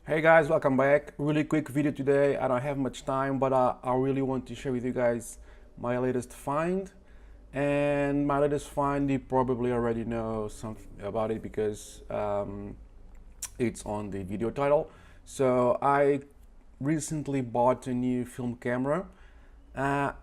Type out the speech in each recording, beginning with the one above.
Hey guys, welcome back. Really quick video today. I don't have much time, but I really want to share with you guys my latest find. And my latest find, you probably already know something about it because it's on the video title. So I recently bought a new film camera. I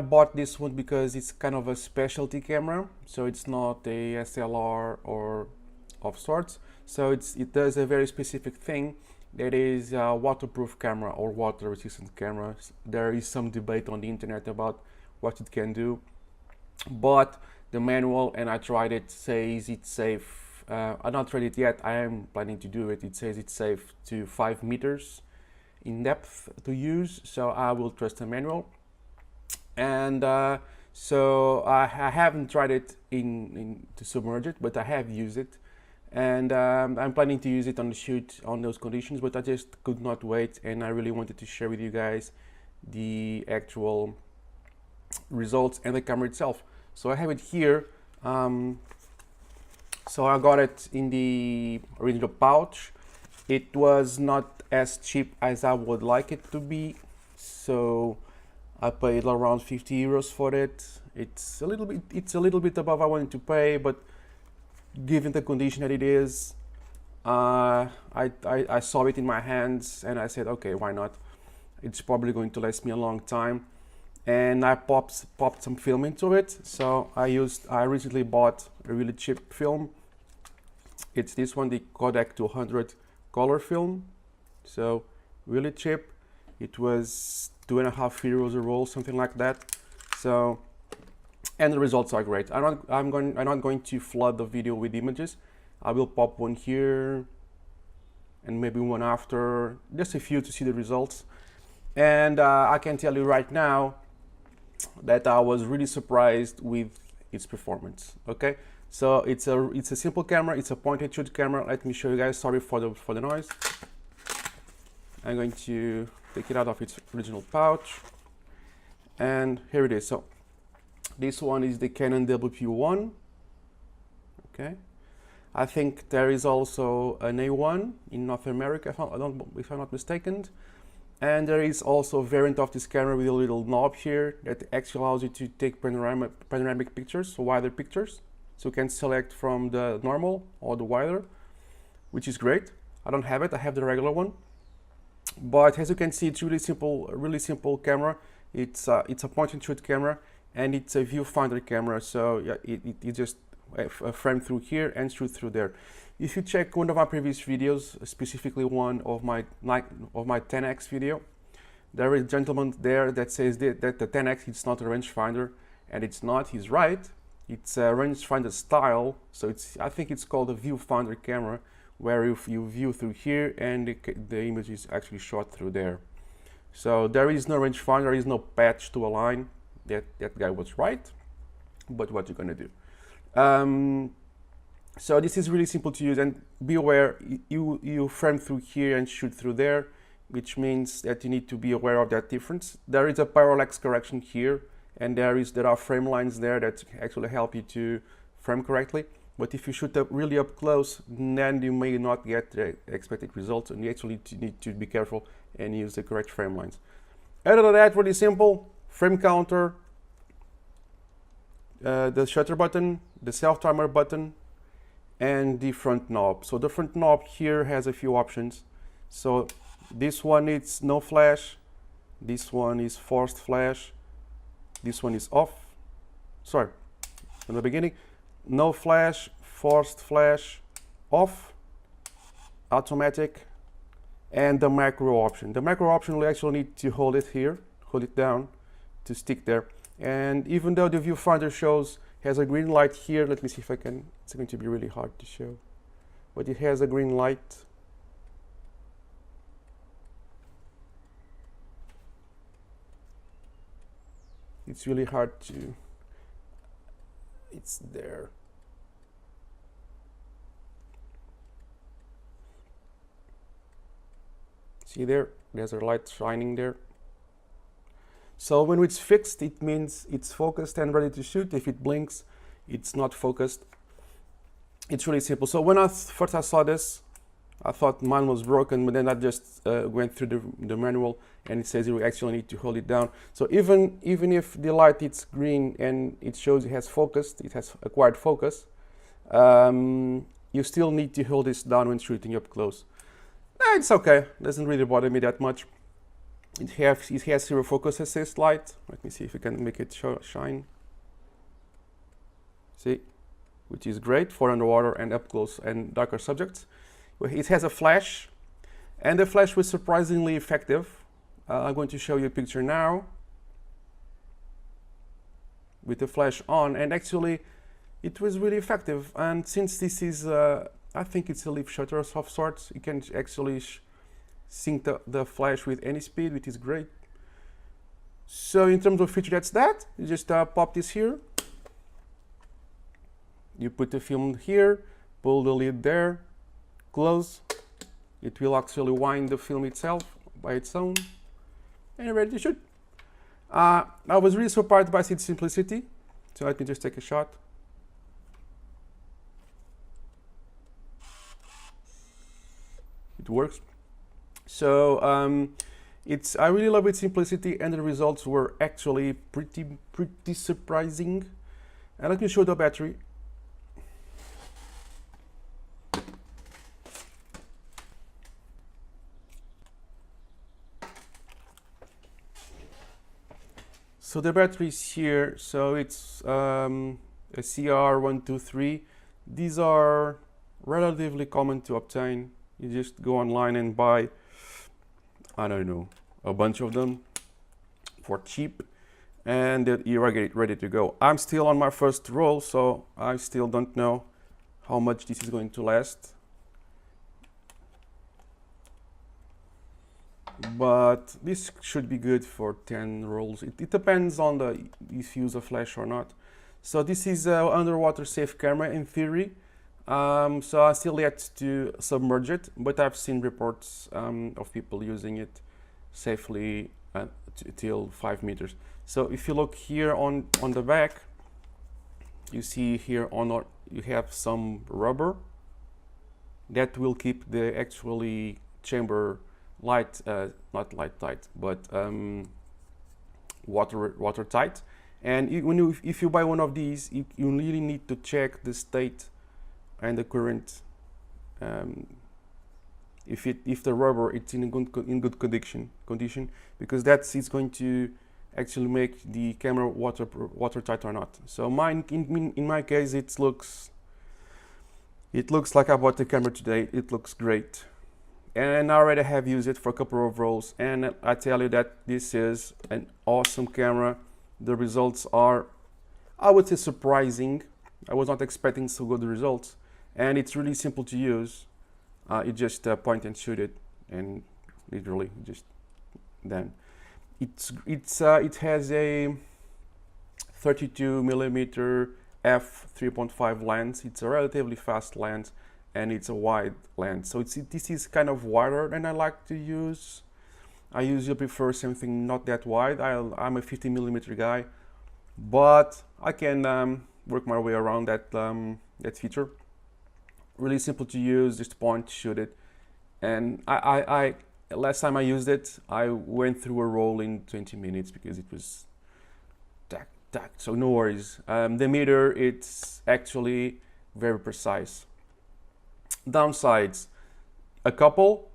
bought this one because it's kind of a specialty camera, so it's not a SLR or of sorts. So it does a very specific thing, that is a waterproof camera or water resistant camera. There is some debate on the internet about what it can do, but the manual, and I tried it, says it's safe. I've not tried it yet. I am planning to do it. It says it's safe to 5 meters in depth to use, so I will trust the manual. And so I haven't tried it to submerge it, but I have used it, and I'm planning to use it on the shoot on those conditions, but I just could not wait, and I really wanted to share with you guys the actual results and the camera itself. So I have it here. So I got it in the original pouch. It was not as cheap as I would like it to be, so I paid around 50 euros for it. It's a little bit above I wanted to pay, but given the condition that it is, I saw it in my hands and I said, okay, why not? It's probably going to last me a long time. And I popped some film into it. So I recently bought a really cheap film. It's this one, the Kodak 200 color film. So really cheap. It was 2.5 euros a roll, something like that. So, and the results are great. I'm not going to flood the video with images. I will pop one here and maybe one after, just a few to see the results. And I can tell you right now that I was really surprised with its performance. Okay, so it's a simple camera. It's a point and shoot camera. Let me show you guys. Sorry for the noise. I'm going to take it out of its original pouch, and here it is. So this one is the Canon WP-1. Okay, I think there is also an A-1 in North America, if I'm not mistaken. And there is also a variant of this camera with a little knob here that actually allows you to take panoramic pictures, so wider pictures. So you can select from the normal or the wider, which is great. I don't have it. I have the regular one. But as you can see, it's really simple camera. It's a point and shoot camera, and it's a viewfinder camera. So yeah, it just frame through here and shoot through there. If you check one of my previous videos, specifically one of my 10x video, there is a gentleman there that says that the 10x is not a rangefinder, and it's not. He's right. It's a rangefinder style. So I think it's called a viewfinder camera, where if you view through here and the image is actually shot through there. So there is no rangefinder, there is no patch to align. That guy was right, but what you're gonna do? So this is really simple to use, and be aware, you frame through here and shoot through there, which means that you need to be aware of that difference. There is a parallax correction here, and there are frame lines there that actually help you to frame correctly. But if you shoot really up close, then you may not get the expected results, and you actually need to be careful and use the correct frame lines. Other than that, really simple: frame counter, the shutter button, the self-timer button, and the front knob. So the front knob here has a few options. So this one is no flash, this one is forced flash, this one is off. Sorry, from the beginning. No flash, forced flash, off, automatic, and the macro option. The macro option will actually need to hold it here, hold it down to stick there. And even though the viewfinder has a green light here, let me see if I can, it's going to be really hard to show, but it has a green light. It's really hard to, it's there. See there, there's a light shining there. So when it's fixed, it means it's focused and ready to shoot. If it blinks, it's not focused. It's really simple. So when I first saw this, I thought mine was broken, but then I just went through the manual, and it says you actually need to hold it down. So even if the light is green and it shows it has focused, it has acquired focus, you still need to hold this down when shooting up close. It's okay, doesn't really bother me that much. It has zero focus assist light. Let me see if we can make it shine. See, which is great for underwater and up close and darker subjects. It has a flash, and the flash was surprisingly effective. I'm going to show you a picture now with the flash on, and actually it was really effective. And since this is I think it's a leaf shutter of sorts, you can actually sync the flash with any speed, which is great. So in terms of feature, that's that. You just pop this here, you put the film here, pull the lid there, close. It will actually wind the film itself by its own, and you're ready to shoot. I was really surprised by its simplicity, so let me just take a shot. It works. So I really love its simplicity, and the results were actually pretty surprising. And let me show the battery. So the battery is here. So it's a CR123. These are relatively common to obtain. You just go online and buy, I don't know, a bunch of them for cheap, and you are ready to go. I'm still on my first roll, so I still don't know how much this is going to last. But this should be good for 10 rolls. It depends on if you use a flash or not. So this is an underwater safe camera in theory. So I still yet to submerge it, but I've seen reports of people using it safely till 5 meters. So if you look here on the back, you see here you have some rubber that will keep the actually chamber light, not light tight, but watertight. And if you buy one of these, you really need to check the state and the current. If the rubber it's in good condition, because it's going to actually make the camera watertight or not. So mine, in my case, it looks like I bought the camera today. It looks great, and I already have used it for a couple of rolls, and I tell you that this is an awesome camera. The results are, I would say, surprising. I was not expecting so good results, and it's really simple to use. You just point and shoot it, and literally just then. It has a 32mm f3.5 lens. It's a relatively fast lens, and it's a wide lens. So this is kind of wider than I like to use. I usually prefer something not that wide. I'm a 50mm guy, but I can work my way around that feature. Really simple to use, just point, shoot it. And I last time I used it, I went through a roll in 20 minutes because it was tack, so no worries. The meter, it's actually very precise. Downsides, a couple.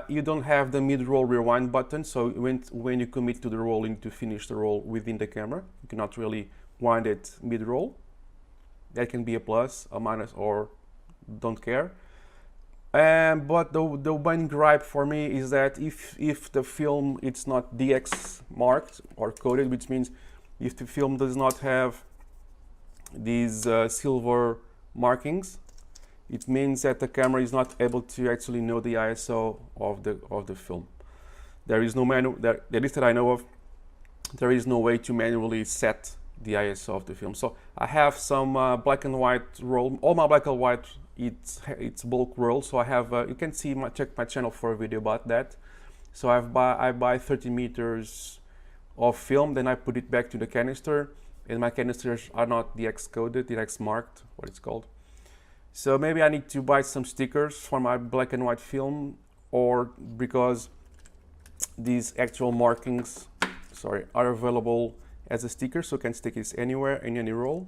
You don't have the mid-roll rewind button, so when you commit to the roll, you need to finish the roll within the camera. You cannot really wind it mid-roll. That can be a plus, a minus, or don't care. But the main gripe for me is that if the film it's not DX marked or coded, which means if the film does not have these silver markings, it means that the camera is not able to actually know the ISO of the film. There is no manual, at least that I know of, there is no way to manually set the ISO of the film. So I have some black and white roll. All my black and white, it's bulk roll. So I have you can see check my channel for a video about that. So I buy 30 meters of film, then I put it back to the canister, and my canisters are not DX coded, DX marked, what it's called. So maybe I need to buy some stickers for my black and white film, or because these actual markings, are available as a sticker, so you can stick it anywhere in any roll.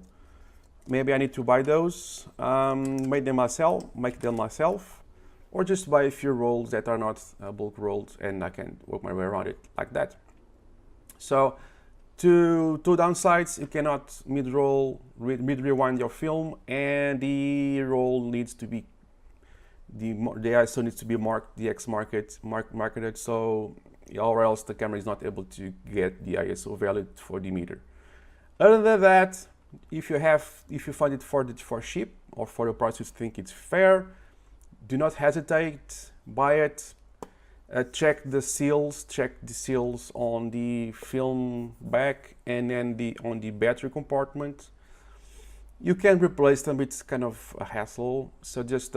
Maybe I need to buy those, make them myself, or just buy a few rolls that are not bulk rolls, and I can work my way around it like that. So, two downsides: you cannot mid-rewind your film, and the roll needs to be the ISO needs to be marketed, so or else the camera is not able to get the ISO value for the meter. Other than that, if you find it for cheap or for the price you think it's fair, do not hesitate, buy it. Check the seals on the film back and then on the battery compartment. You can replace them, it's kind of a hassle, so just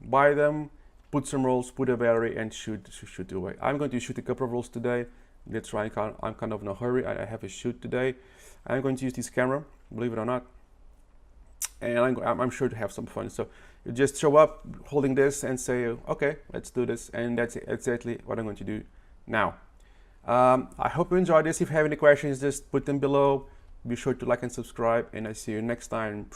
buy them, put some rolls, put a battery, and shoot away. I'm going to shoot a couple of rolls today. That's right, I'm kind of in a hurry. I have a shoot today. I'm going to use this camera, believe it or not, and I'm sure to have some fun. So you just show up holding this and say, okay, let's do this, and that's exactly what I'm going to do now. I hope you enjoyed this. If you have any questions, just put them below. Be sure to like and subscribe, and I see you next time.